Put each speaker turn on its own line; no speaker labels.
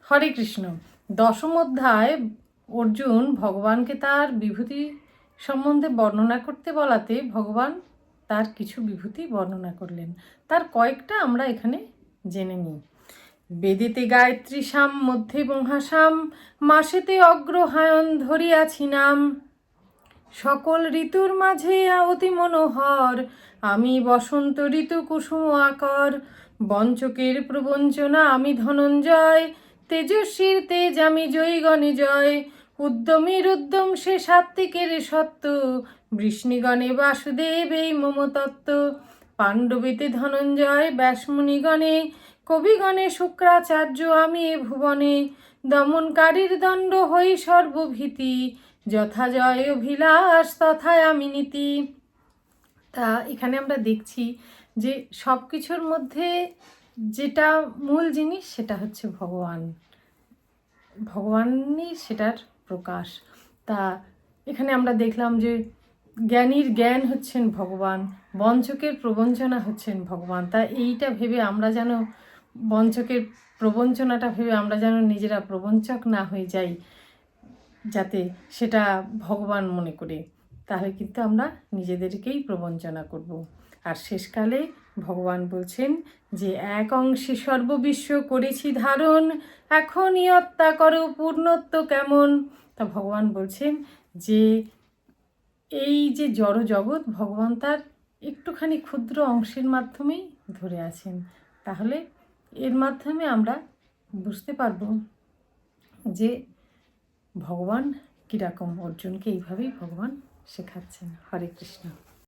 হরে কৃষ্ণ। দশম অধ্যায় অর্জুন ভগবানকে তার বিভূতি সম্বন্ধে বর্ণনা করতে বলাতে ভগবান তার কিছু বিভূতি বর্ণনা করলেন। তার কয়েকটা আমরা এখানে জেনে নিই। বেদেতে গায়ত্রী সাম মধ্যে মহাসাম, মাসেতে অগ্রহায়ণ ধরিয়াছি নাম। সকল ঋতুর মাঝে অতি মনোহর, আমি বসন্ত ঋতু কুসুম আকর। বঞ্চকের প্রবঞ্চনা আমি ধনঞ্জয়, তেজস্বীর তেজ আমি জয়ীগণে জয়। উদ্যমীর উদ্যম সে সাত্ত্বিকের সত্য, বৃষ্ণিগণে বাসুদেব এই মম তত্ত্ব। পাণ্ডবেতে ধনঞ্জয় ব্যাসমুনিগণে, কবিগণে শুক্রাচার্য আমি এ ভুবনে। দমনকারীর দণ্ড হই সর্বভীতি, যথা জয় অভিলাষ তথায় আমি নীতি। তা এখানে আমরা দেখছি যে সব কিছুর মধ্যে যেটা মূল জিনিস সেটা হচ্ছে ভগবানই সেটার প্রকাশ। তা এখানে আমরা দেখলাম যে জ্ঞানীর জ্ঞান হচ্ছেন ভগবান, বঞ্চকের প্রবঞ্চনা হচ্ছেন ভগবান। তা এইটা ভেবে আমরা যেন বঞ্চকের প্রবঞ্চনাটা ভেবে আমরা যেন নিজেরা প্রবঞ্চক না হয়ে যাই, যাতে সেটা ভগবান মনে করে, তাহলে কিন্তু আমরা নিজেদেরকেই প্রবঞ্চনা করব। আর শেষকালে ভগবান বলছেন যে এক অংশে সর্ববিশ্ব করেছি ধারণ, এখন ইয়ত্তা করো পূর্ণত্ব কেমন। তা ভগবান বলছেন যে এই যে জড় জগৎ ভগবান তার একটুখানি ক্ষুদ্র অংশের মাধ্যমেই ধরে আছেন। তাহলে এর মাধ্যমে আমরা বুঝতে পারবো যে ভগবান কীরকম। অর্জুনকে এইভাবেই ভগবান শেখাচ্ছেন। হরে কৃষ্ণ।